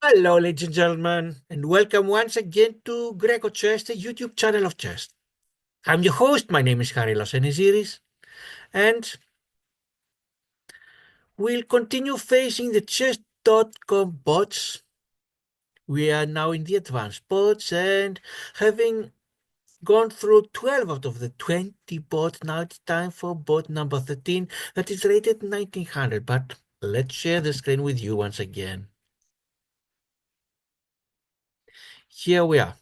Hello, ladies and gentlemen, and welcome once again to grecochess, the YouTube channel of chess. I'm your host. My name is Harilos Eniziris, and we'll continue facing the chess.com bots. We are now in the advanced bots, and having gone through 12 out of the 20 bots, now it's time for bot number 13 that is rated 1900. But let's share the screen with you once again. Here we are.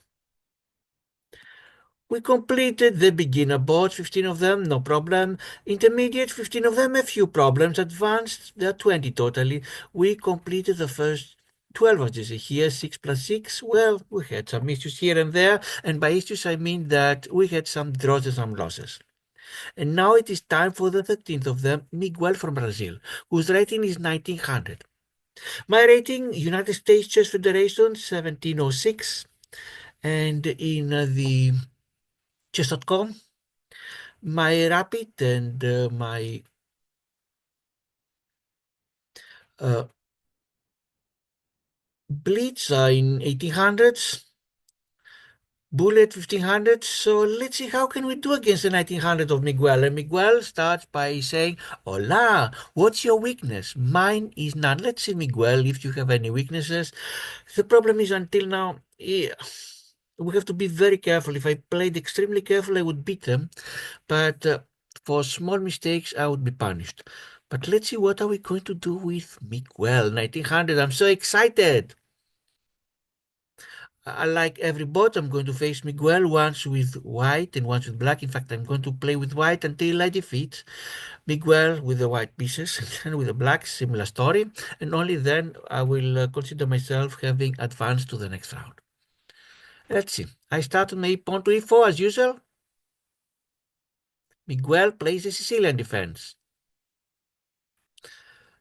We completed the beginner boards, 15 of them, no problem. Intermediate, 15 of them, a few problems. Advanced, there are 20 totally. We completed the first 12 of this. Here, 6 plus 6. Well, we had some issues here and there. And by issues, I mean that we had some draws and some losses. And now it is time for the 13th of them, Miguel from Brazil, whose rating is 1900. My rating, United States Chess Federation, 1706. And in the chess.com, my rapid and my uh, blitz are in 1800s, bullet 1500s. So let's see how can we do against the 1900 of Miguel. And Miguel starts by saying, "Hola, what's your weakness? Mine is none." Let's see, Miguel, if you have any weaknesses. The problem is until now, we have to be very careful. If I played extremely careful, I would beat them. But for small mistakes, I would be punished. But let's see what are we going to do with Miguel 1900. I'm so excited. Like every bot, I'm going to face Miguel once with white and once with black. In fact, I'm going to play with white until I defeat Miguel with the white pieces and with the black, similar story. And only then I will consider myself having advanced to the next round. Let's see. I start on a pawn to e4 as usual. Miguel plays a Sicilian defense.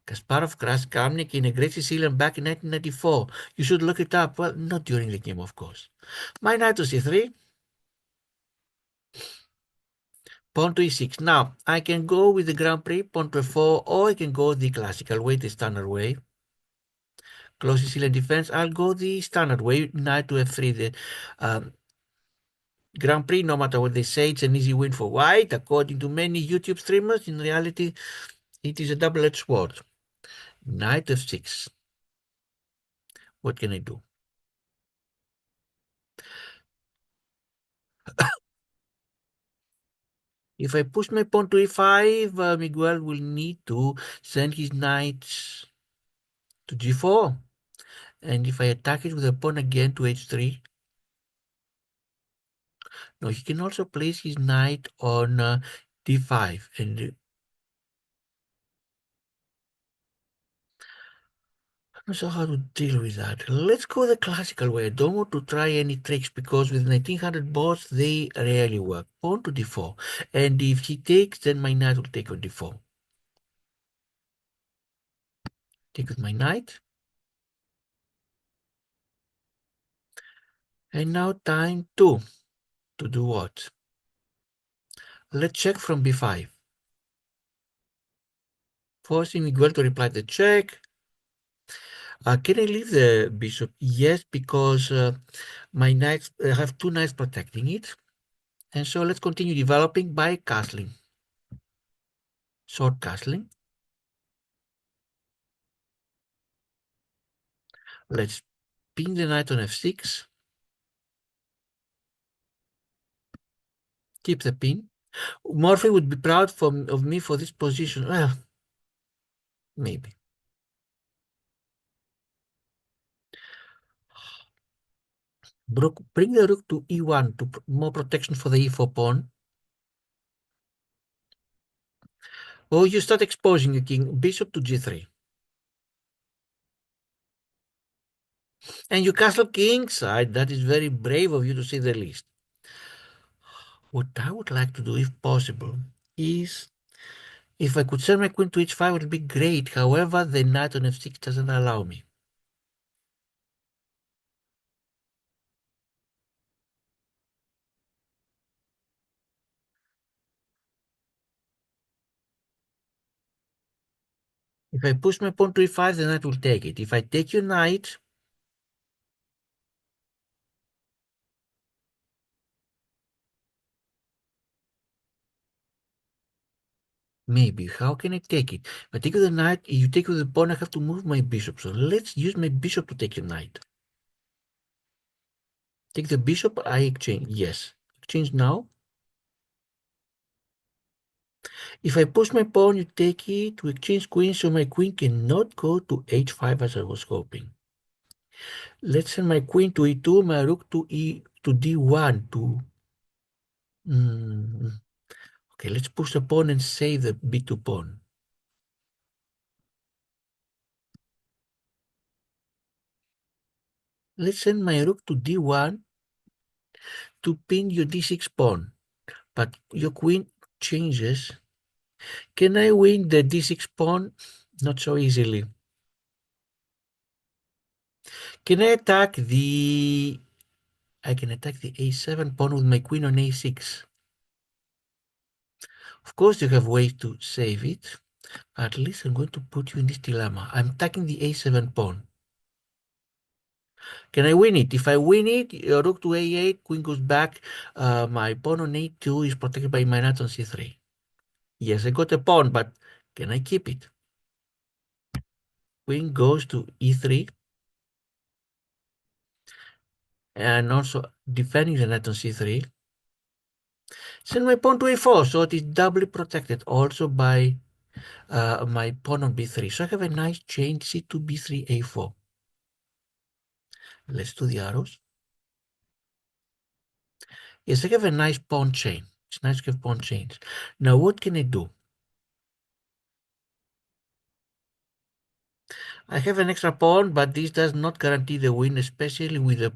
Kasparov crushed Kramnik in a Great Sicilian back in 1994. You should look it up. Well, not during the game, of course. My knight to c3. Pawn to e6. Now, I can go with the Grand Prix, pawn to f4, or I can go the classical way, the standard way. Close Sicilian defense. I'll go the standard way, knight to f3. The Grand Prix, no matter what they say, it's an easy win for white. According to many YouTube streamers, in reality, it is a double-edged sword. Knight f6. What can I do? If I push my pawn to e5, Miguel will need to send his knight to g4. And if I attack it with a pawn again to h3, no, he can also place his knight on d5. And I'm not sure how to deal with that. Let's go the classical way. I don't want to try any tricks because with 1900 bots, they rarely work. Pawn to d4. And if he takes, then my knight will take on d4. Take with my knight. And now time to do what? Let's check from b5. Forcing Miguel to reply the check. Can I leave the bishop? Yes, because my knights have two knights protecting it. And so let's continue developing by castling. Short castling. Let's pin the knight on f6. Keep the pin. Morphy would be proud of me for this position. Well, maybe. Bring the rook to e1 to more protection for the e4 pawn. Oh, you start exposing the king. Bishop to g3. And you castle kingside. That is very brave of you, to say the least. What I would like to do, if possible, is if I could send my queen to h5, it would be great. However, the knight on f6 doesn't allow me. If I push my pawn to e5, the knight will take it. If I take your knight, Maybe. How can I take it? If I take the knight, you take with the pawn, I have to move my bishop. So let's use my bishop to take the knight. Take the bishop, I exchange. Yes. Exchange now. If I push my pawn, you take it to exchange queen, so my queen cannot go to h5 as I was hoping. Let's send my queen to e2, my rook to d1 to okay, let's push the pawn and save the b2 pawn. Let's send my rook to d1 to pin your d6 pawn, but your queen changes. Can I win the d6 pawn? Not so easily. Can I attack the... I can attack the a7 pawn with my queen on a6. Of course, you have ways to save it. At least I'm going to put you in this dilemma. I'm attacking the a7 pawn. Can I win it? If I win it, rook to a8, queen goes back. My pawn on a2 is protected by my knight on c3. Yes, I got a pawn, but can I keep it? Queen goes to e3. And also defending the knight on c3. Send my pawn to a4, so it is doubly protected also by my pawn on b3. So I have a nice chain c2, b3, a4. Let's do the arrows. Yes, I have a nice pawn chain. It's nice to have pawn chains. Now, what can I do? I have an extra pawn, but this does not guarantee the win, especially with a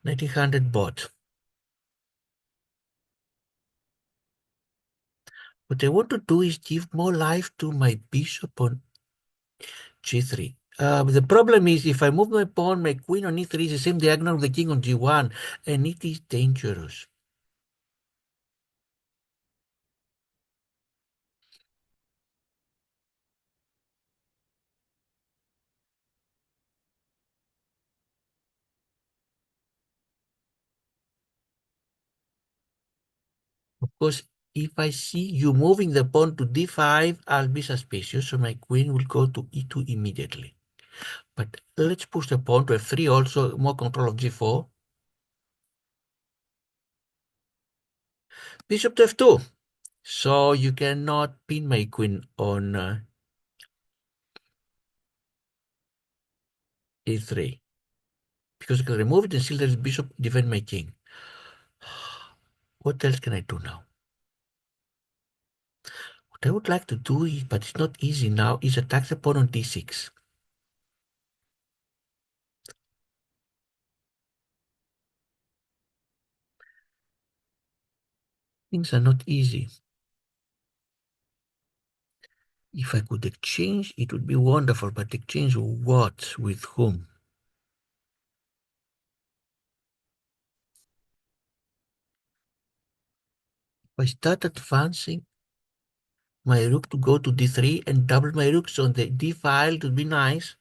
1900 bot. What I want to do is give more life to my bishop on g3. The problem is if I move my pawn, my queen on e3 is the same diagonal of the king on g1, and it is dangerous. Of course, if I see you moving the pawn to d5, I'll be suspicious, so my queen will go to e2 immediately. But let's push the pawn to f3, also more control of g4. Bishop to f2. So you cannot pin my queen on e3. Because I can remove it and still there's bishop defend my king. What else can I do now? What I would like to do, is, but it's not easy now, is attack the pawn on d6. Things are not easy. If I could exchange, it would be wonderful, but exchange what? With whom? If I start advancing my rook to go to d3 and double my rooks on the d file, it would be nice.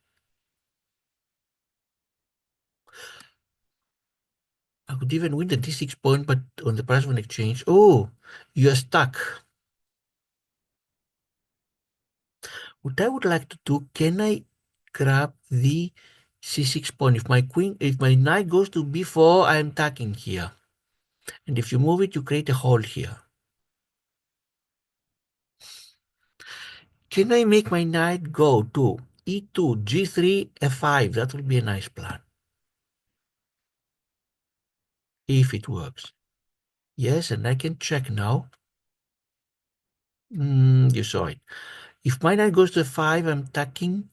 I could even win the d6 point, but on the price of an exchange. Oh, you are stuck. What I would like to do, can I grab the c6 pawn? If my knight goes to b4, I am attacking here. And if you move it, you create a hole here. Can I make my knight go to e2, g3, f5? That would be a nice plan. If it works. Yes, and I can check now. You saw it. If my knight goes to f5, I'm attacking.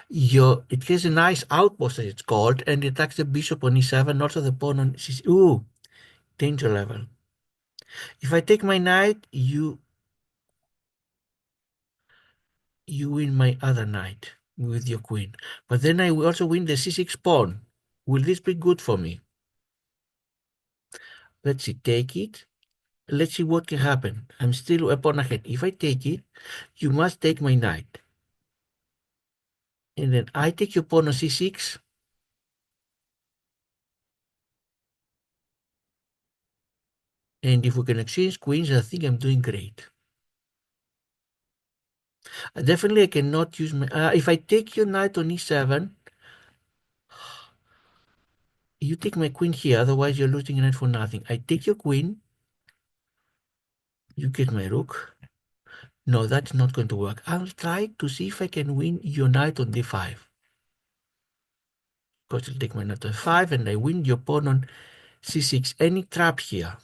It has a nice outpost, as it's called, and it attacks the bishop on e7, also the pawn on c6. Ooh, danger level. If I take my knight, you win my other knight with your queen. But then I will also win the c6 pawn. Will this be good for me? Let's see, take it. Let's see what can happen. I'm still a pawn ahead. If I take it, you must take my knight. And then I take your pawn on c6. And if we can exchange queens, I think I'm doing great. Definitely I cannot use my... if I take your knight on e7, you take my queen here, otherwise you're losing a knight for nothing. I take your queen, you get my rook. No, that's not going to work. I'll try to see if I can win your knight on d5. Of course, I'll take my knight on 5 and I win your pawn on c6. Any trap here?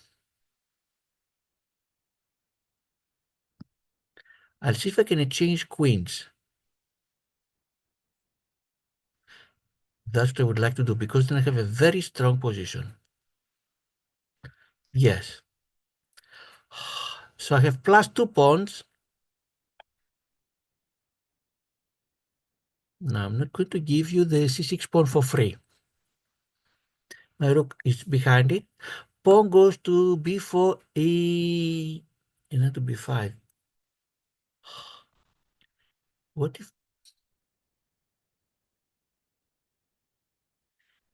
I'll see if I can exchange queens. That's what I would like to do, because then I have a very strong position. Yes. So I have plus 2 pawns. Now I'm not going to give you the c6 pawn for free. My rook is behind it. Pawn goes to b4, and then to b5. What if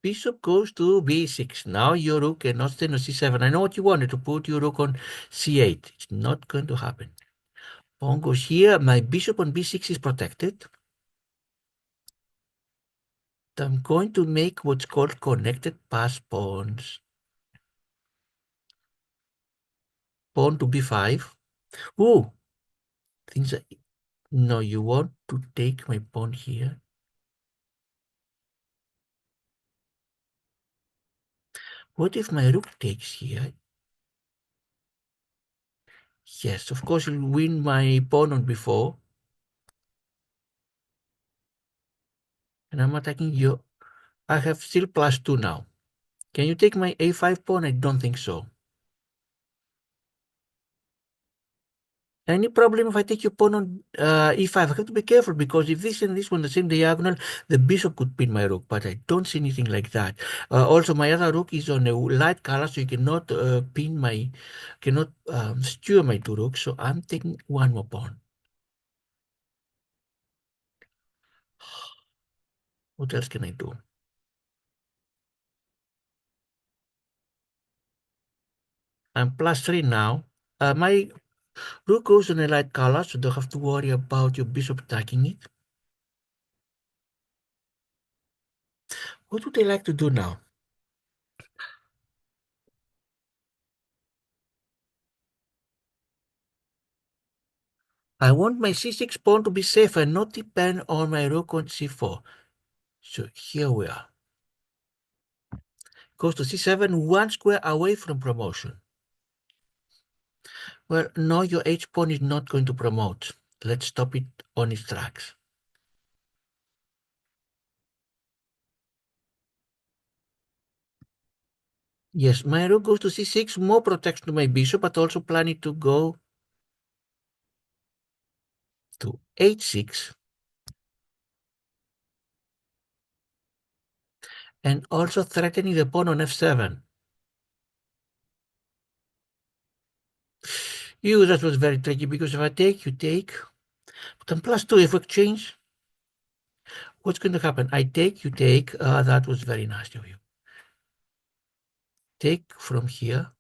bishop goes to b6? Now your rook cannot stand on c7. I know what you wanted, to put your rook on c8. It's not going to happen. Pawn goes here. My bishop on b6 is protected. I'm going to make what's called connected pass pawns. Pawn to b5. Ooh, things are... No, you want to take my pawn here. What if my rook takes here? Yes, of course you'll win my pawn on b4. And I'm attacking you. I have still plus 2 now. Can you take my a5 pawn? I don't think so. Any problem if I take your pawn on e5? I have to be careful, because if this and this one the same diagonal, the bishop could pin my rook, but I don't see anything like that. Also, my other rook is on a light color, so you cannot skewer my two rooks, so I'm taking one more pawn. What else can I do? I'm plus 3 now. My rook goes on a light color, so don't have to worry about your bishop attacking it. What would I like to do now? I want my c6 pawn to be safe and not depend on my rook on c4. So here we are. Goes to c7, one square away from promotion. Well, no, your h pawn is not going to promote. Let's stop it on its tracks. Yes, my rook goes to c6, more protection to my bishop, but also planning to go to h6. And also threatening the pawn on f7. That was very tricky, because if I take, you take. But then plus 2, if we exchange, what's going to happen? I take, you take. That was very nasty of you. Take from here.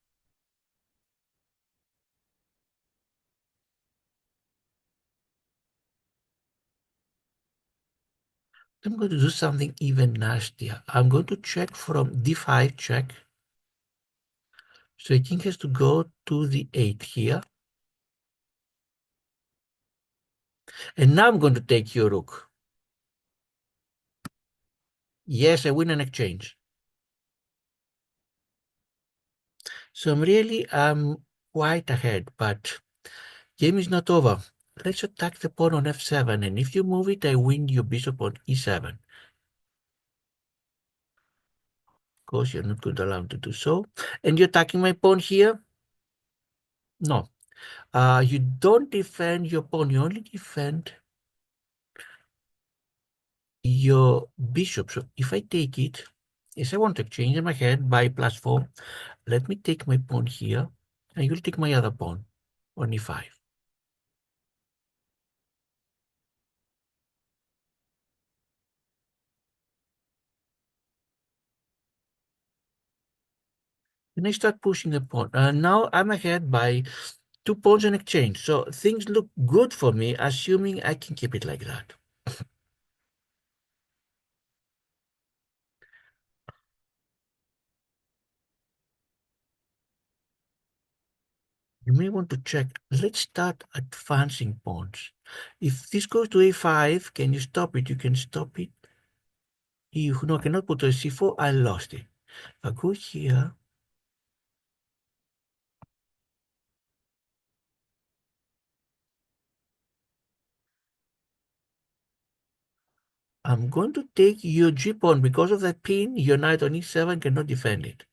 I'm going to do something even nastier. I'm going to check from d5, check. So the king has to go to the 8 here. And now I'm going to take your rook. Yes, I win an exchange. So I'm quite ahead, but game is not over. Let's attack the pawn on f7, and if you move it, I win your bishop on e7. Of course, you're not going to allow me to do so. And you're attacking my pawn here? No. You don't defend your pawn, you only defend your bishop. So if I take it, yes, I want to exchange in my head by plus 4. Let me take my pawn here, and you'll take my other pawn on e5. And I start pushing the pawn. Now I'm ahead by 2 pawns in exchange. So things look good for me, assuming I can keep it like that. You may want to check. Let's start advancing pawns. If this goes to a5, can you stop it? You can stop it. You no, cannot put a c4. I lost it. If I go here, I'm going to take your g pawn because of that pin. Your knight on e7 cannot defend it.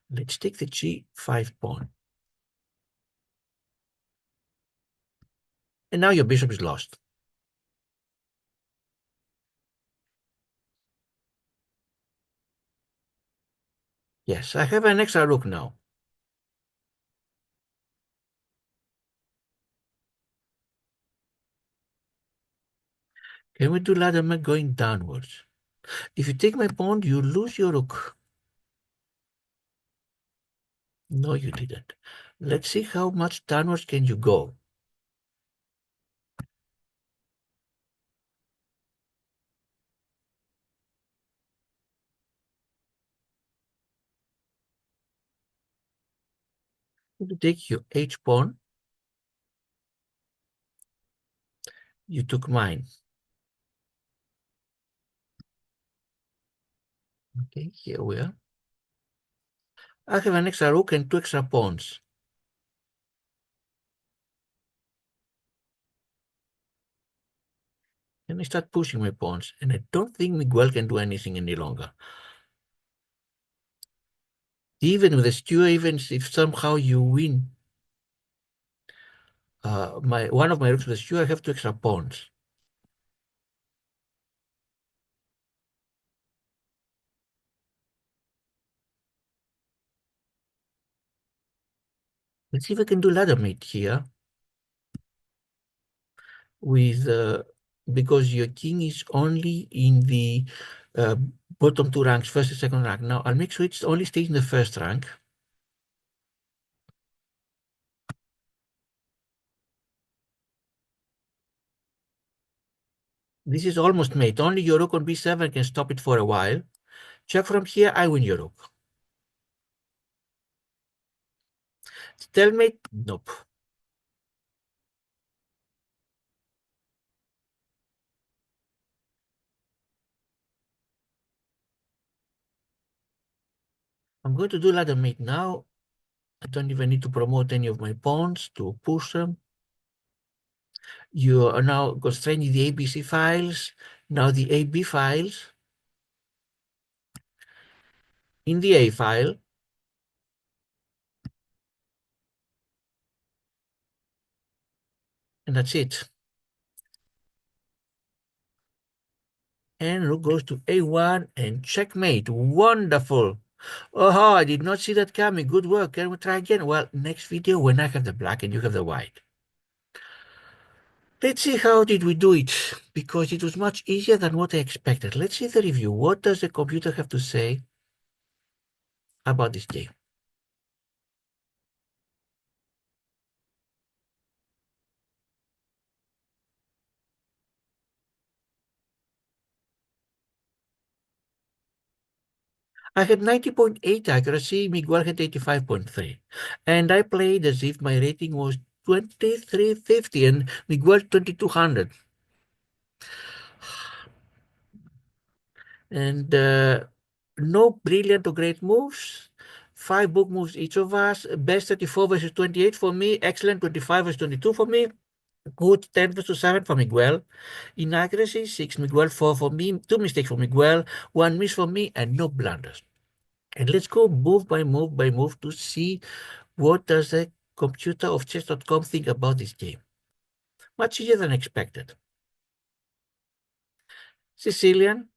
Let's take the g5 pawn. And now your bishop is lost. Yes, I have an extra rook now. Can we do ladder mat going downwards? If you take my pawn, you lose your rook. No, you didn't. Let's see how much downwards can you go. You take your h pawn. You took mine. Okay, here we are. I have an extra rook and 2 extra pawns. And I start pushing my pawns. And I don't think Miguel can do anything any longer. Even with the stew, even if somehow you win one of my rooks with the stew, I have 2 extra pawns. Let's see if I can do ladder mate here. With because your king is only in the uh, bottom 2 ranks, first and second rank. Now I'll make sure it only stays in the first rank. This is almost mate. Only your rook on b7 can stop it for a while. Check from here, I win your rook. Stalemate? Nope. I'm going to do ladder mate now. I don't even need to promote any of my pawns to push them. You are now constraining the ABC files. Now the AB files in the A file. And that's it. And rook goes to a1 and checkmate. Wonderful. Oh, I did not see that coming. Good work. Can we try again? Well, next video when I have the black and you have the white. Let's see how did we do it, because it was much easier than what I expected. Let's see the review. What does the computer have to say about this game? I had 90.8 accuracy, Miguel had 85.3. And I played as if my rating was 2350 and Miguel 2200. And no brilliant or great moves. 5 book moves each of us. Best 34 versus 28 for me. Excellent 25 versus 22 for me. Good 10 versus 7 for Miguel. Inaccuracy 6, Miguel 4 for me. 2 mistakes for Miguel. 1 miss for me and no blunders. And let's go move by move to see what does the computer of chess.com think about this game. Much easier than expected. Sicilian.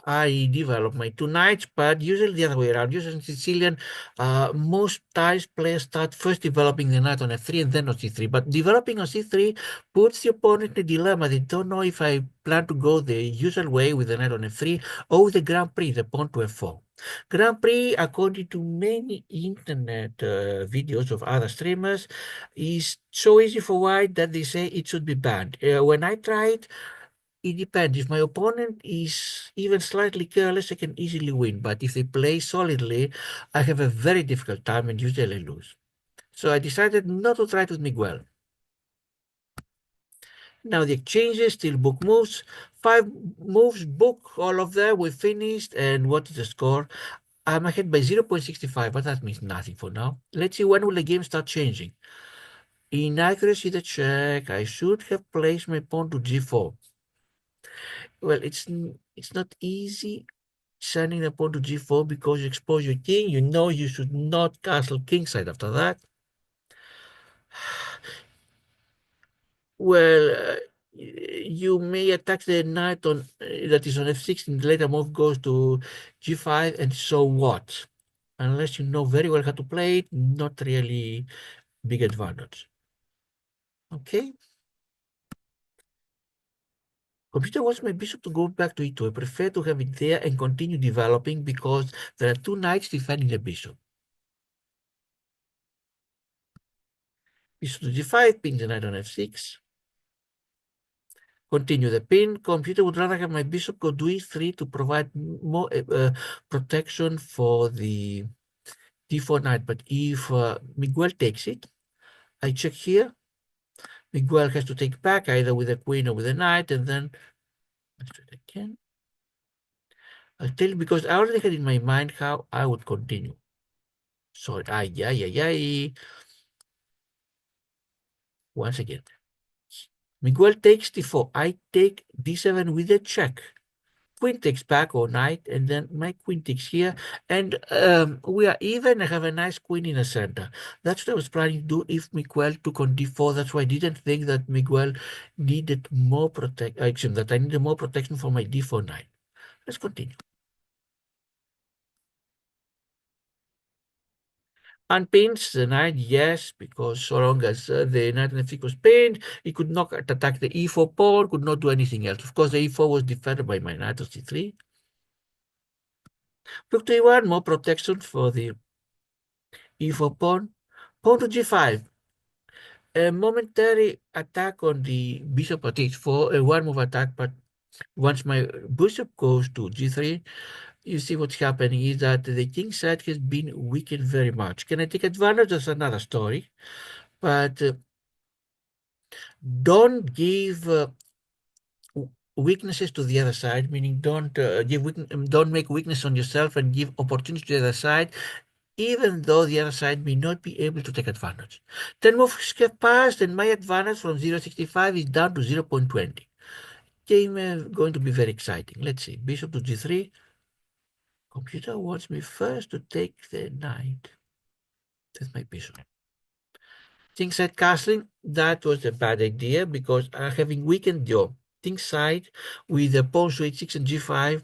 I develop my two knights, but usually the other way around. Usually in Sicilian, most times players start first developing the knight on f3 and then on c3. But developing on c3 puts the opponent in a dilemma. They don't know if I plan to go the usual way with the knight on f3 or with the Grand Prix, the pawn to f4. Grand Prix, according to many internet videos of other streamers, is so easy for white that they say it should be banned. When I tried, it depends. If my opponent is even slightly careless, I can easily win. But if they play solidly, I have a very difficult time and usually lose. So I decided not to try it with Miguel. Now the exchanges, still book moves. 5 moves, book all of them. We finished. And what is the score? I'm ahead by 0.65, but that means nothing for now. Let's see when will the game start changing. Inaccuracy the check. I should have placed my pawn to g4. Well, it's not easy sending the pawn to g4 because you expose your king. You know you should not castle kingside after that. Well, you may attack the knight on that is on f6 and the later move goes to g5 and so what? Unless you know very well how to play it, not really big advantage. Okay. Computer wants my bishop to go back to e2. I prefer to have it there and continue developing because there are two knights defending the bishop. Bishop to g5, pin the knight on f6. Continue the pin. Computer would rather have my bishop go to e3 to provide more protection for the d4 knight. But if Miguel takes it, I check here. Miguel has to take back either with the queen or with the knight, and then let's do it again. I'll tell you because I already had in my mind how I would continue. So, once again. Miguel takes d4. I take d7 with a check. Queen takes back or knight, and then my queen takes here. And we are even. I have a nice queen in the center. That's what I was planning to do if Miguel took on d4. That's why I didn't think that Miguel needed more protection, that I needed more protection for my d4 knight. Let's continue. Unpins the knight, yes, because so long as the knight and f6 was pinned, he could not attack the e4 pawn, could not do anything else. Of course, the e4 was defended by my knight to c3. Rook to e1, more protection for the e4 pawn. Pawn to g5. A momentary attack on the bishop at h4, a one-move attack, but once my bishop goes to g3, you see what's happening is that the king side has been weakened very much. Can I take advantage? That's another story. But don't give weaknesses to the other side, meaning don't make weakness on yourself and give opportunity to the other side, even though the other side may not be able to take advantage. 10 moves have passed, and my advantage from 0.65 is down to 0.20. Game going to be very exciting. Let's see. Bishop to g3. Computer wants me first to take the knight. That's my bishop. Kingside castling, that was a bad idea because having weakened your king side with the pawns to h6 and g5,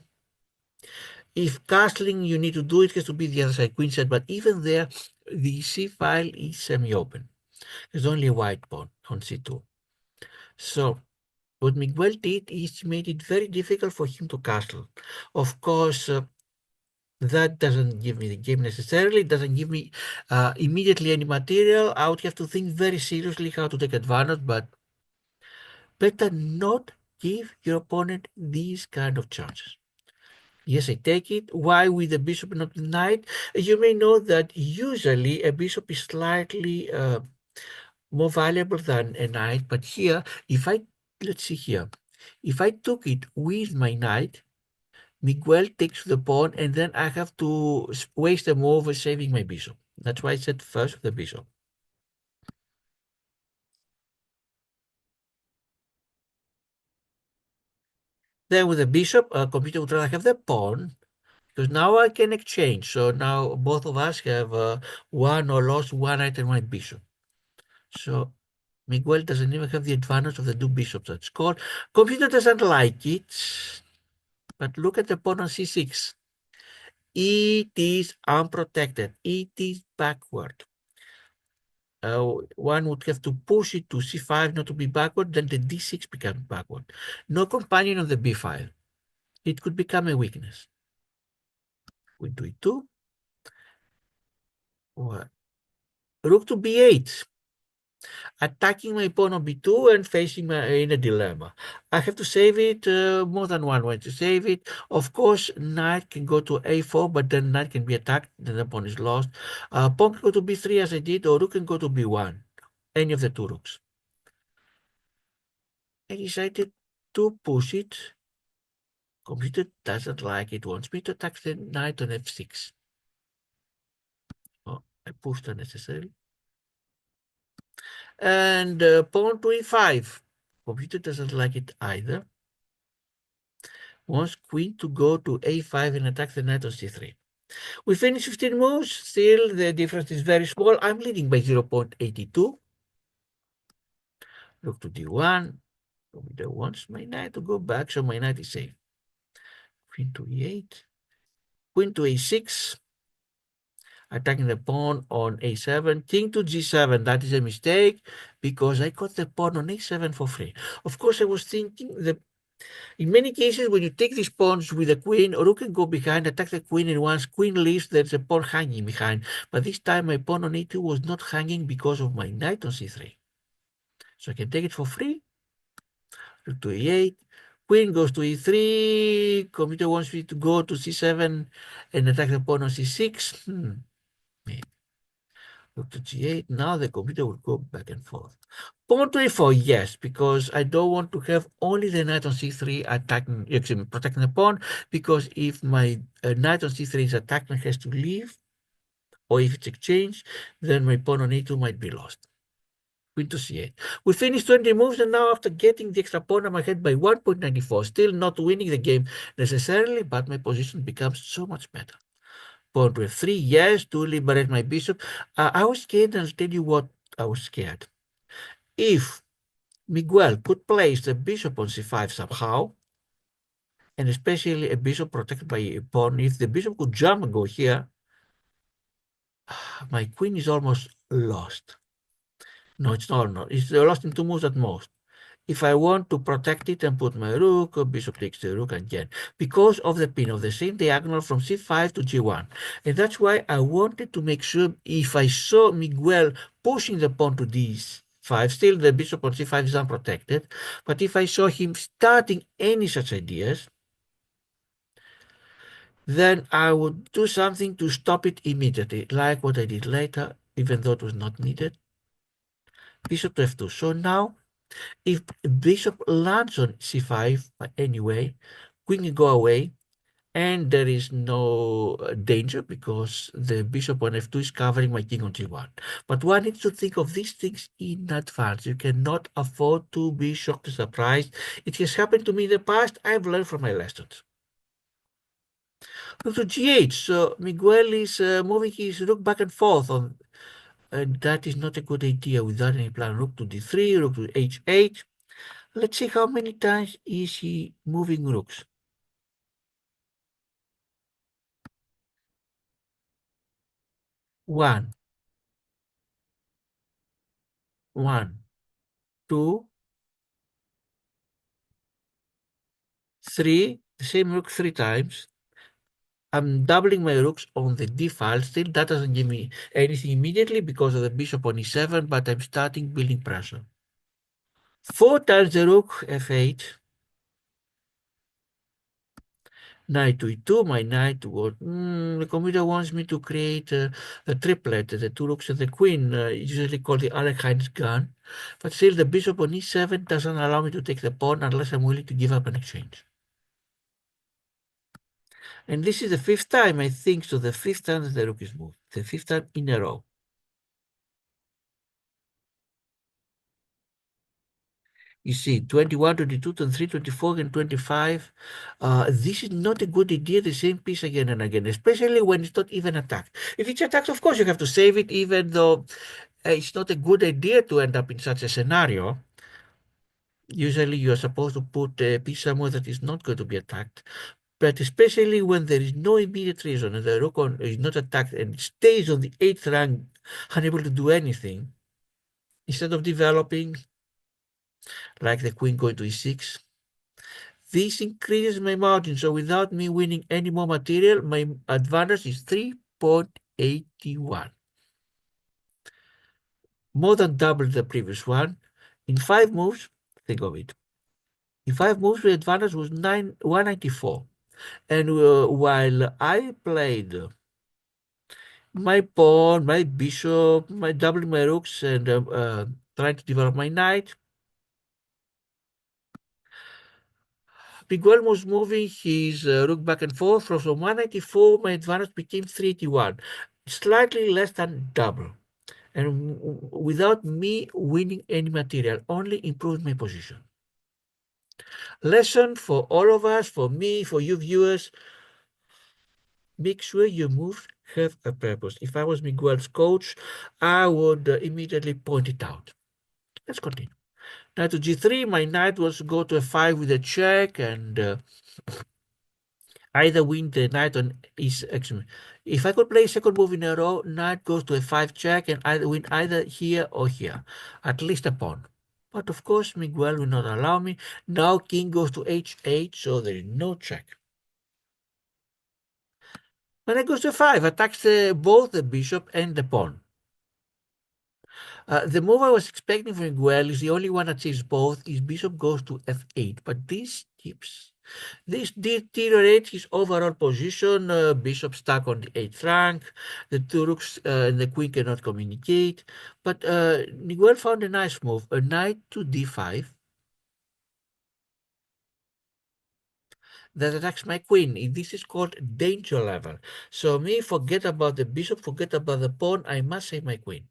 if castling you need to do it has to be the other side, queen side, but even there, the c file is semi-open. There's only a white pawn on c2. So what Miguel did is made it very difficult for him to castle. Of course, that doesn't give me the game necessarily. It doesn't give me immediately any material. I would have to think very seriously how to take advantage, but better not give your opponent these kind of chances. Yes, I take it. Why with the bishop and not the knight? You may know that usually a bishop is slightly more valuable than a knight, but here, let's see here, if I took it with my knight, Miguel takes the pawn, and then I have to waste a move saving my bishop. That's why I said first with the bishop. Then with the bishop, computer would rather have the pawn, because now I can exchange. So now both of us have won or lost one knight and one bishop. So Miguel doesn't even have the advantage of the two bishops. That's called. Computer doesn't like it, But look at the pawn on c6. It is unprotected. It is backward. One would have to push it to c5 not to be backward, then the d6 becomes backward. No companion on the b file. It could become a weakness. We do e2. What? Rook to b8. Attacking my pawn on b2 and facing my in a dilemma. I have to save it, more than one way to save it. Of course, knight can go to a4, but then knight can be attacked, then the pawn is lost. Pawn can go to b3 as I did, or rook can go to b1. Any of the two rooks. I decided to push it. Computer doesn't like it, wants me to attack the knight on f6. Oh, I pushed unnecessarily. And pawn to e5. Computer doesn't like it either. Wants queen to go to a5 and attack the knight on c3. We finished 15 moves. Still, the difference is very small. I'm leading by 0.82. Rook to d1. Computer wants my knight to go back, so my knight is safe. Queen to e8. Queen to a6. Attacking the pawn on a7. King to g7. That is a mistake because I got the pawn on a7 for free. Of course, I was thinking that in many cases, when you take these pawns with the queen, rook can go behind, attack the queen, and once queen leaves, there's a pawn hanging behind. But this time, my pawn on e2 was not hanging because of my knight on c3. So I can take it for free. Rook to e8. Queen goes to e3. Computer wants me to go to c7 and attack the pawn on c6. Rook to g8. Now the computer will go back and forth. Pawn to a4, yes, because I don't want to have only the knight on c3 attacking, protecting the pawn, because if my knight on c3 is attacked and has to leave, or if it's exchanged, then my pawn on a2 might be lost. Queen to c8. We finished 20 moves, and now after getting the extra pawn, I'm ahead by 1.94. Still not winning the game necessarily, but my position becomes so much better. Pawn to f3, yes, to liberate my bishop. I was scared, and I'll tell you what I was scared. If Miguel could place the bishop on c5 somehow, and especially a bishop protected by a pawn, if the bishop could jump and go here, my queen is almost lost. No, it's not. It's lost in two moves at most. If I want to protect it and put my rook, bishop takes the rook again, because of the pin of the same diagonal from c5 to g1. And that's why I wanted to make sure if I saw Miguel pushing the pawn to d5, still the bishop on c5 is unprotected, but if I saw him starting any such ideas, then I would do something to stop it immediately, like what I did later, even though it was not needed. Bishop to f2. So now, if bishop lands on c5 anyway, queen can go away, and there is no danger because the bishop on f2 is covering my king on g1. But one needs to think of these things in advance. You cannot afford to be shocked or surprised. It has happened to me in the past. I've learned from my lessons. Rook to g8. So Miguel is moving his rook back and forth on, and that is not a good idea without any plan. Rook to d3, rook to h8. Let's see how many times is he moving rooks. One, one, two, three. The same rook three times. I'm doubling my rooks on the d file. Still, that doesn't give me anything immediately because of the bishop on e7, but I'm starting building pressure. Four times the rook, f8. Knight to e2, my knight to what? The computer wants me to create a triplet, the two rooks and the queen, usually called the Alekhine gun. But still, the bishop on e7 doesn't allow me to take the pawn unless I'm willing to give up an exchange. And this is the fifth time, I think, so the fifth time that the rook is moved. The fifth time in a row. You see, 21, 22, 23, 24, and 25. This is not a good idea, the same piece again and again, especially when it's not even attacked. If it's attacked, of course, you have to save it, even though it's not a good idea to end up in such a scenario. Usually, you're supposed to put a piece somewhere that is not going to be attacked. But especially when there is no immediate reason and the rook is not attacked and stays on the 8th rank, unable to do anything, instead of developing like the queen going to e6, this increases my margin. So without me winning any more material, my advantage is 3.81. More than double the previous one. In 5 moves, think of it. In 5 moves, the advantage was 194. And while I played my pawn, my bishop, my doubling my rooks, and trying to develop my knight, Miguel was moving his rook back and forth. From 194, my advantage became 381, slightly less than double. And without me winning any material, only improved my position. Lesson for all of us, for me, for you viewers, make sure your moves have a purpose. If I was Miguel's coach, I would immediately point it out. Let's continue. Knight to g3, my knight wants to go to f5 with a check and either win the knight on e6. If I could play a second move in a row, knight goes to a5 check and either win either here or here, at least a pawn. But of course, Miguel will not allow me. Now king goes to h8, so there is no check. When it goes to 5, attacks both the bishop and the pawn. The move I was expecting from Miguel is the only one that achieves both. His bishop goes to f8, but this deteriorates his overall position. Bishop stuck on the 8th rank. The two rooks and the queen cannot communicate. But Miguel found a nice move, a knight to d5. That attacks my queen. This is called danger level. So me, forget about the bishop, forget about the pawn. I must save my queen.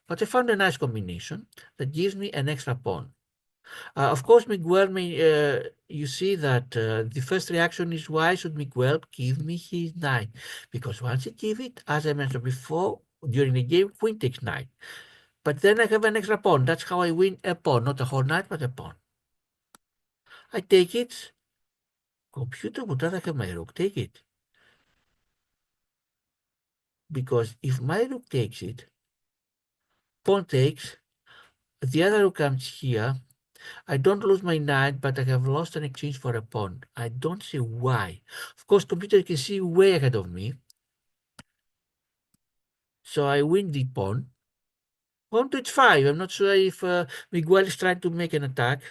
But I found a nice combination that gives me an extra pawn. Of course, Miguel you see that the first reaction is, why should Miguel give me his knight? Because once he gives it, as I mentioned before, during the game, queen takes knight. But then I have an extra pawn. That's how I win a pawn, not a whole knight, but a pawn. I take it. Computer would rather have my rook take it. Because if my rook takes it, pawn takes, the other rook comes here, I don't lose my knight, but I have lost an exchange for a pawn. I don't see why. Of course, computer can see way ahead of me. So I win the pawn. Pawn to h5. I'm not sure if Miguel is trying to make an attack.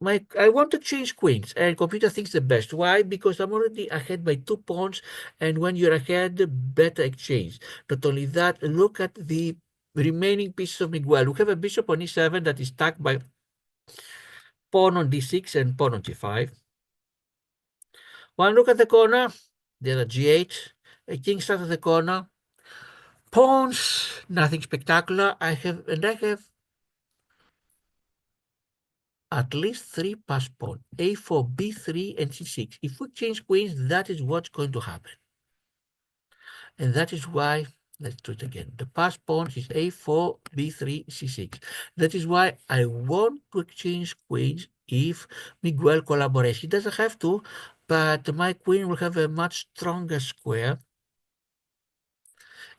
I want to change queens, and computer thinks the best. Why? Because I'm already ahead by 2 pawns, and when you're ahead, better exchange. Not only that, look at the remaining pieces of Miguel. We have a bishop on e7 that is stuck by pawn on d6 and pawn on g5. One look at the corner, the other g8, a king starts at the corner. Pawns, nothing spectacular. I have at least 3 passed pawn, a4, b3, and c6. If we change queens, that is what's going to happen. And that is why, let's do it again. The passed pawn is a4, b3, c6. That is why I want to exchange queens if Miguel collaborates. He doesn't have to, but my queen will have a much stronger square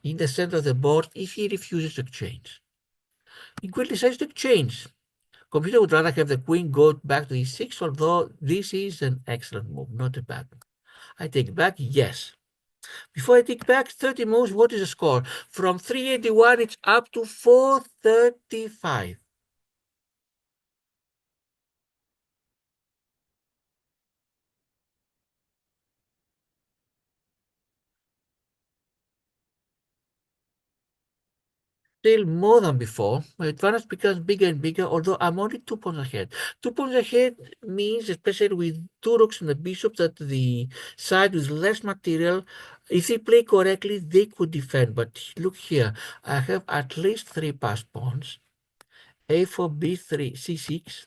in the center of the board if he refuses to exchange. Miguel decides to exchange. Computer would rather have the queen go back to e6, although this is an excellent move, not a bad move. I take back, yes. Before I take back 30 moves, what is the score? From 381, it's up to 435. Still more than before. My advantage becomes bigger and bigger, although I'm only 2 pawns ahead. 2 pawns ahead means, especially with 2 rooks and a bishop, that the side with less material, if they play correctly, they could defend. But look here, I have at least 3 passed pawns. A4, B3, C6.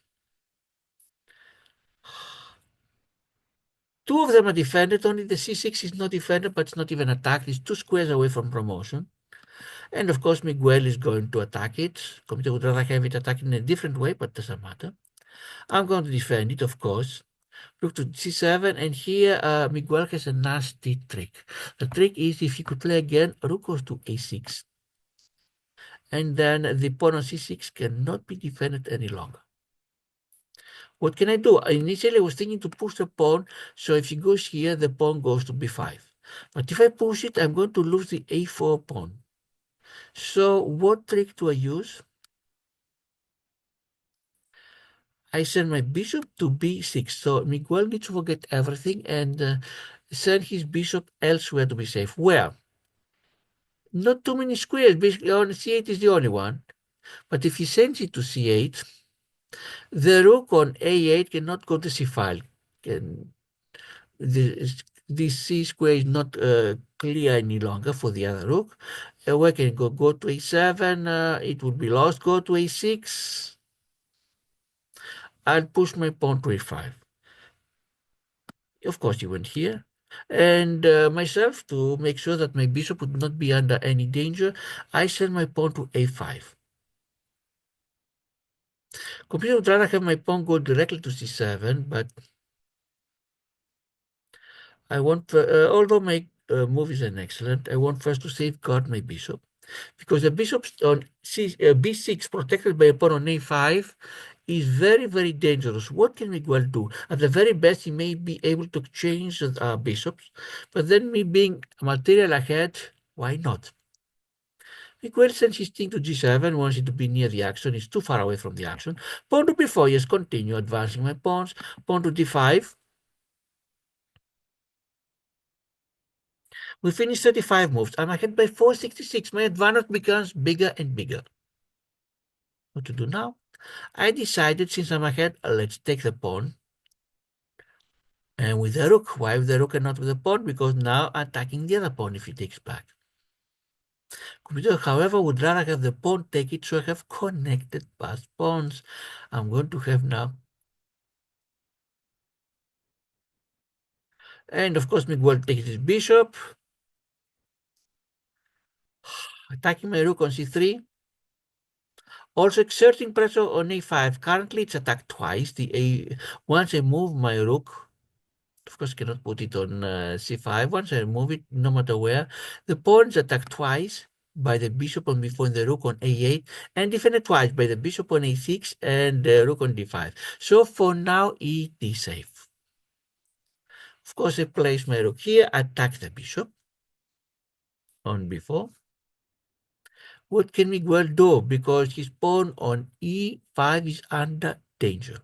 2 of them are defended, only the C6 is not defended, but it's not even attacked. It's 2 squares away from promotion. And of course, Miguel is going to attack it. Computer would rather have it attacked in a different way, but doesn't matter. I'm going to defend it, of course. Rook to c7, and here Miguel has a nasty trick. The trick is if he could play again, rook goes to a6. And then the pawn on c6 cannot be defended any longer. What can I do? Initially, I was thinking to push the pawn, so if he goes here, the pawn goes to b5. But if I push it, I'm going to lose the a4 pawn. So what trick do I use? I send my bishop to b6. So Miguel needs to forget everything and send his bishop elsewhere to be safe. Where? Not too many squares. Basically, on c8 is the only one. But if he sends it to c8, the rook on a8 cannot go to c5. Can, this c square is not clear any longer for the other rook. Where can it go? Go to a7. It would be lost. Go to a6. I'll push my pawn to a5. Of course, he went here. And myself, to make sure that my bishop would not be under any danger, I send my pawn to a5. Computer would rather have my pawn go directly to c7, but I want, although my move is an excellent, I want first to safeguard my bishop, because the bishop on b6 protected by a pawn on a5 is very, very dangerous. What can Miguel do? At the very best, he may be able to exchange bishops, but then me being material ahead, why not? Miguel sends his king to g7, wants it to be near the action, it's too far away from the action. Pawn to b4, yes, continue advancing my pawns. Pawn to d5. We finished 35 moves. I'm ahead by 466. My advantage becomes bigger and bigger. What to do now? I decided, since I'm ahead, let's take the pawn. And with the rook. Why with the rook and not with the pawn? Because now attacking the other pawn if he takes back. Computer, however, would rather have the pawn take it, so I have connected past pawns. I'm going to have now. And of course, Miguel takes his bishop. Attacking my rook on c3. Also exerting pressure on a5. Currently, it's attacked twice. Once I move my rook, of course, cannot put it on c5. Once I move it, no matter where, the pawn is attacked twice by the bishop on b4 and the rook on a8, and defended twice by the bishop on a6 and the rook on d5. So for now, it is safe. Of course, I place my rook here, attack the bishop on b4. What can Miguel do? Because his pawn on e5 is under danger.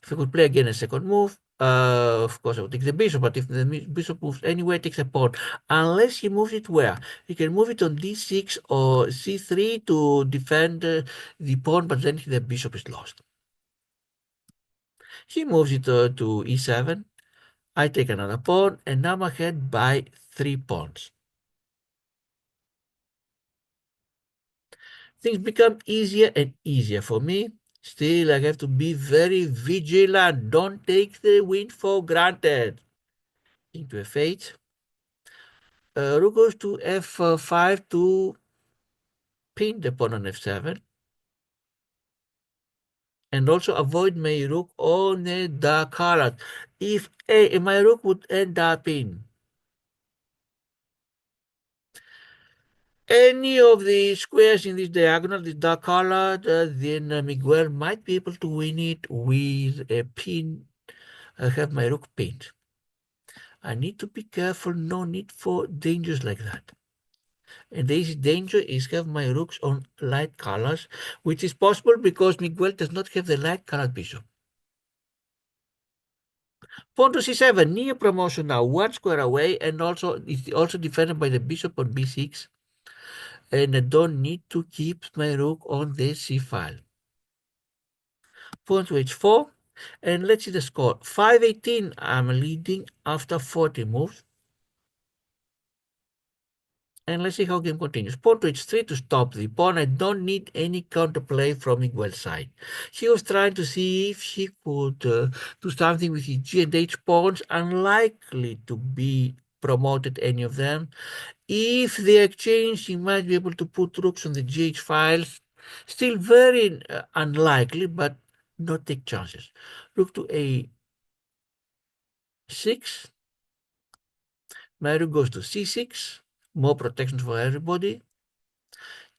If I could play again a second move, of course I would take the bishop, but if the bishop moves anywhere, it takes a pawn. Unless he moves it where? He can move it on d6 or c3 to defend the pawn, but then the bishop is lost. He moves it to e7. I take another pawn, and now I'm ahead by 3 pawns. Things become easier and easier for me. Still, I have to be very vigilant. Don't take the win for granted. Into f8. Rook goes to f5 to pin the pawn on f7. And also avoid my rook on the color. If my rook would end up in any of the squares in this diagonal, this dark colored, then Miguel might be able to win it with a pin. I have my rook pinned. I need to be careful, no need for dangers like that. And this danger is have my rooks on light colors, which is possible because Miguel does not have the light colored bishop. Pawn to c7, near promotion now, 1 square away, and also it's also defended by the bishop on b6. And I don't need to keep my rook on the c file. Pawn to h4, and let's see the score. 518, I'm leading after 40 moves. And let's see how game continues. Pawn to h3 to stop the pawn. I don't need any counterplay from Miguel's side. He was trying to see if he could do something with his g and h pawns. Unlikely to be promoted, any of them. If they exchange, he might be able to put rooks on the gh files. Still very unlikely, but not take chances. Rook to a6. My rook goes to c6. More protection for everybody.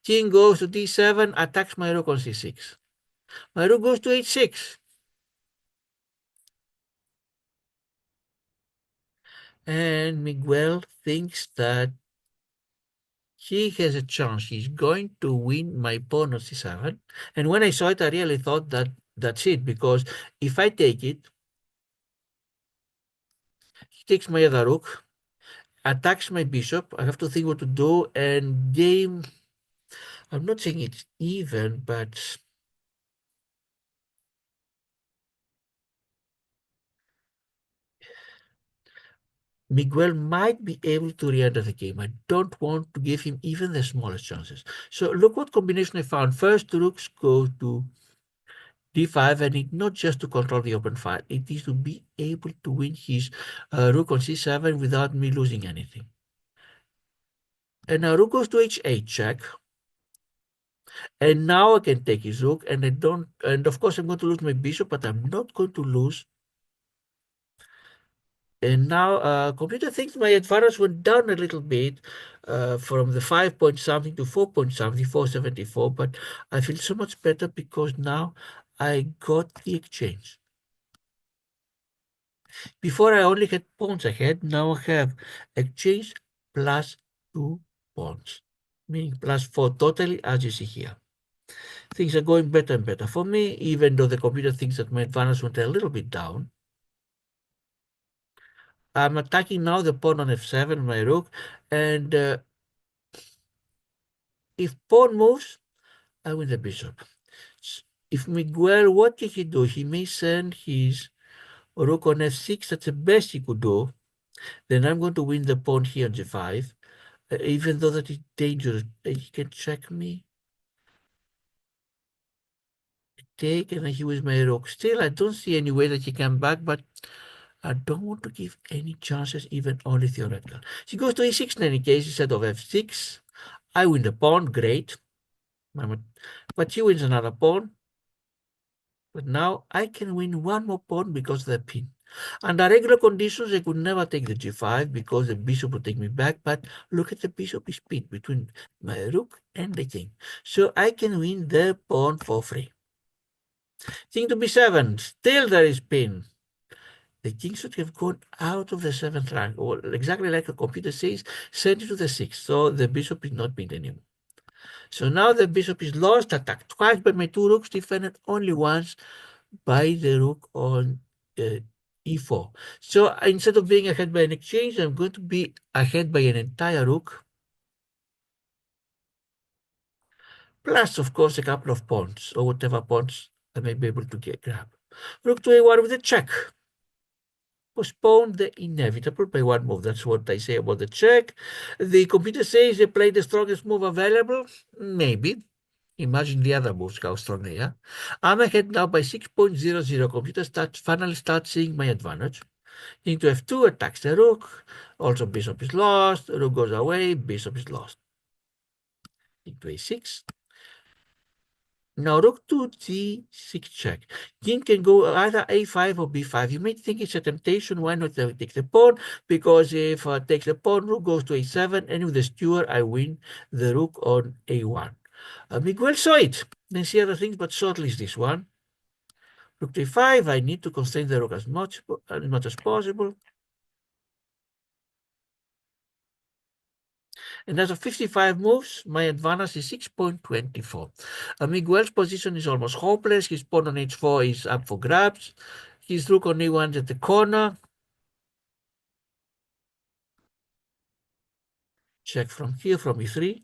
King goes to d7, attacks my rook on c6. My rook goes to h6. And Miguel thinks that he has a chance. He's going to win my pawn on c7. And when I saw it, I really thought that that's it, because if I take it, he takes my other rook, attacks my bishop. I have to think what to do, and game, I'm not saying it's even, but Miguel might be able to re-enter the game. I don't want to give him even the smallest chances. So look what combination I found. First, rooks go to d5, and it's not just to control the open file. It is to be able to win his rook on c7 without me losing anything. And now rook goes to h8 check. And now I can take his rook, and I don't, and of course I'm going to lose my bishop, but I'm not going to lose. And now computer thinks my advantage went down a little bit from the 5 point something to 4 point something, 474, but I feel so much better because now I got the exchange. Before I only had pawns ahead, now I have exchange plus 2 pawns, meaning plus 4 totally, as you see here. Things are going better and better for me, even though the computer thinks that my advantage went a little bit down. I'm attacking now the pawn on f7, my rook, and if pawn moves, I win the bishop. If Miguel, what can he do? He may send his rook on f6. That's the best he could do. Then I'm going to win the pawn here on g5, even though that is dangerous. He can check me. Take, and then he wins my rook. Still, I don't see any way that he can back, but I don't want to give any chances, even only theoretical. He goes to e6 in any case instead of f6. I win the pawn, great. But he wins another pawn. But now I can win one more pawn because of the pin. Under regular conditions, I could never take the g5 because the bishop would take me back. But look at the bishop is pinned between my rook and the king. So I can win the pawn for free. King to b7. Still there is pin. The king should have gone out of the 7th rank, or exactly like the computer says, send it to the 6th. So the bishop is not pinned anymore. So now the bishop is lost, attacked twice by my two rooks, defended only once by the rook on e4. So instead of being ahead by an exchange, I'm going to be ahead by an entire rook, plus, of course, a couple of pawns, or whatever pawns I may be able to grab. Rook to a1 with a check. Postpone the inevitable by one move. That's what I say about the check. The computer says they play the strongest move available. Maybe. Imagine the other moves, how strong they are. I'm ahead now by 6.00. Computer finally starts seeing my advantage. King to f2 attacks the rook. Also bishop is lost. Rook goes away. Bishop is lost. King to a6. Now rook to g6 check. King can go either a5 or b5. You may think it's a temptation. Why not take the pawn? Because if I take the pawn, rook goes to a7, and with the steward, I win the rook on a1. Miguel saw it. Didn't see other things, but saw at least this one. Rook to a5. I need to constrain the rook as much as possible. And as of 55 moves, my advantage is 6.24. Miguel's position is almost hopeless. His pawn on h4 is up for grabs. His rook on e1 at the corner. Check from here, from e3.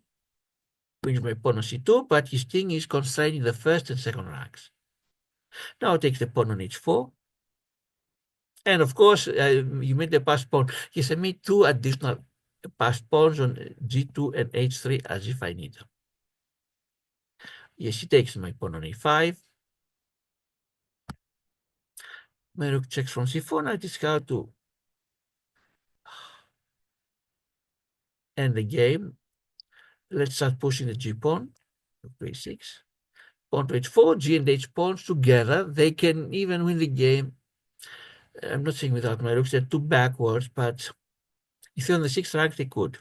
Wins my pawn on c2, but his king is constraining the first and second ranks. Now takes the pawn on h4. And of course, you made the passed pawn. He sent me two additional passed pawns on g2 and h3 as if I need them. Yes, he takes my pawn on a5. My rook checks from c4. Now it is how to end the game. Let's start pushing the g pawn. Rook to a6. pawn to h4, g and h pawns together. They can even win the game. I'm not saying without my rooks, they're too backwards, but if you're on the 6th rank, they could.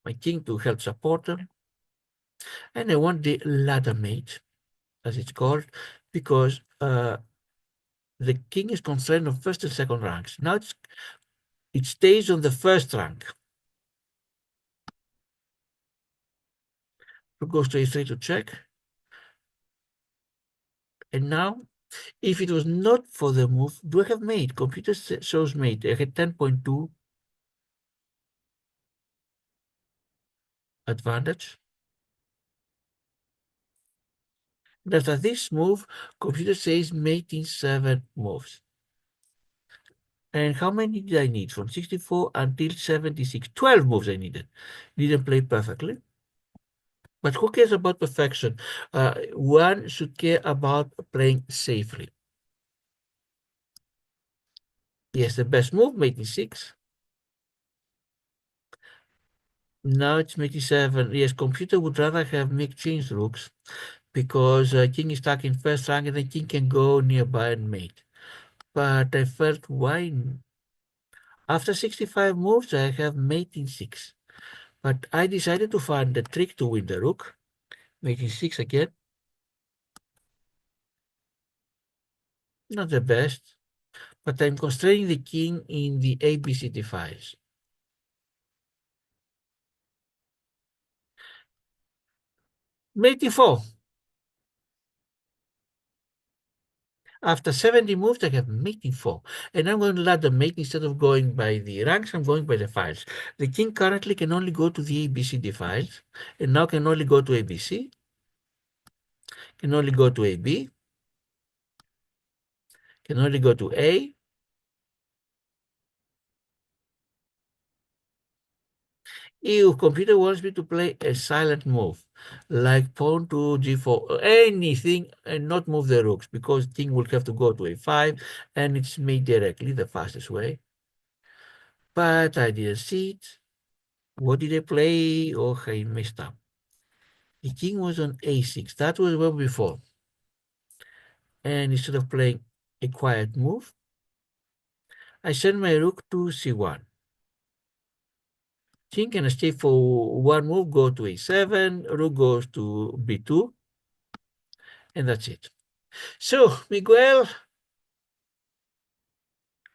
My king to help support them. And I want the ladder mate, as it's called, because the king is constrained on first and second ranks. Now it stays on the first rank. Rook goes to a3 to check. And now, if it was not for the move, do I have mate? Computer shows mate. I had 10.2 advantage. And after this move, computer says mate in 7 moves. And how many did I need? From 64 until 76. 12 moves I needed. Didn't play perfectly. But who cares about perfection? One should care about playing safely. Yes, the best move, mate in 6. Now it's mate in 7. Yes, computer would rather have me change rooks because king is stuck in first rank and the king can go nearby and mate. But I felt why? After 65 moves, I have mate in 6. But I decided to find the trick to win the rook. Mate in 6 again. Not the best, but I'm constraining the king in the ABCD files. Mate in 4. After 70 moves, I have mate in 4. And I'm going to let the mate instead of going by the ranks, I'm going by the files. The king currently can only go to the ABCD files, and now can only go to ABC, can only go to AB, can only go to A. If computer wants me to play a silent move, like pawn to g4, or anything, and not move the rooks, because king will have to go to a5, and it's made directly, the fastest way. But I didn't see it. What did I play? Oh, I messed up. The king was on a6. That was well before. And instead of playing a quiet move, I send my rook to c1. King can escape for one move, go to a7, rook goes to b2, and that's it. So, Miguel,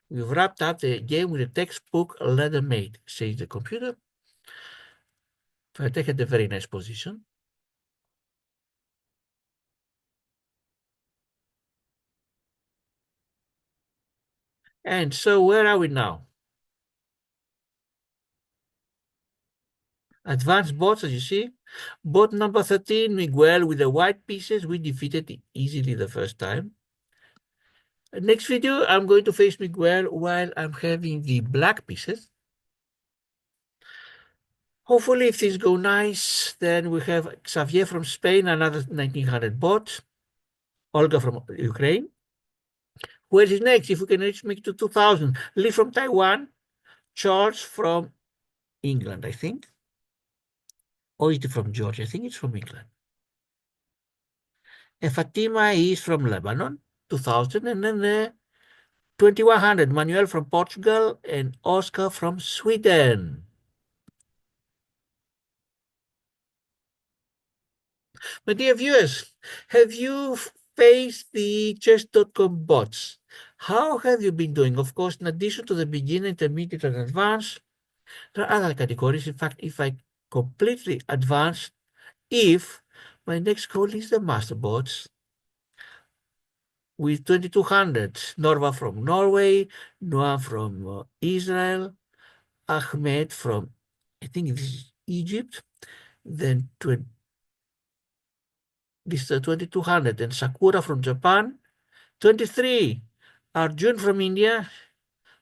we've wrapped up the game with a textbook ladder mate, says the computer. But I had a very nice position. And so where are we now? Advanced bots, as you see. Bot number 13, Miguel, with the white pieces. We defeated it easily the first time. Next video, I'm going to face Miguel while I'm having the black pieces. Hopefully, if things go nice, then we have Xavier from Spain, another 1900 bot. Olga from Ukraine. Where is next? If we can reach me to 2000. Lee from Taiwan. Charles from England, I think. Or is it from Georgia? I think it's from England. And Fatima is from Lebanon, 2000. And then 2100, Manuel from Portugal and Oscar from Sweden. My dear viewers, have you faced the chess.com bots? How have you been doing? Of course, in addition to the beginner, intermediate, and advanced, there are other categories. In fact, if I completely advance, if my next goal is the master bots with 2200, Norva from Norway, Noah from Israel, Ahmed from, I think this is Egypt, then this is 2200, and Sakura from Japan, 23, Arjun from India,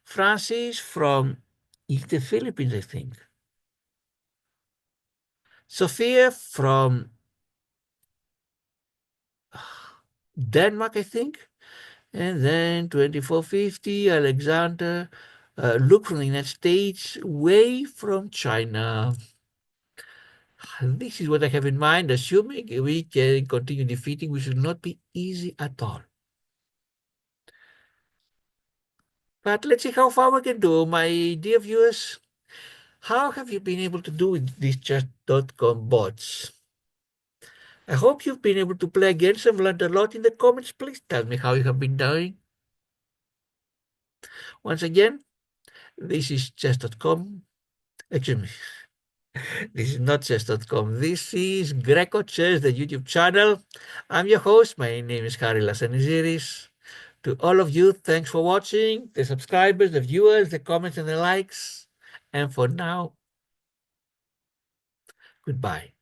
Francis from the Philippines, I think, Sophia from Denmark, I think, and then 2450, Alexander, Luke from the United States, Wei from China. This is what I have in mind. Assuming we can continue defeating, we should not be easy at all. But let's see how far we can do. My dear viewers, how have you been able to do with these chess.com bots? I hope you've been able to play against and learned a lot. In the comments. Please tell me how you have been doing. Once again, this is chess.com. Excuse me. This is not chess.com. This is grecochess, the YouTube channel. I'm your host. My name is Harry Lasaniziris. To all of you, thanks for watching. The subscribers, the viewers, the comments, and the likes. And for now, goodbye.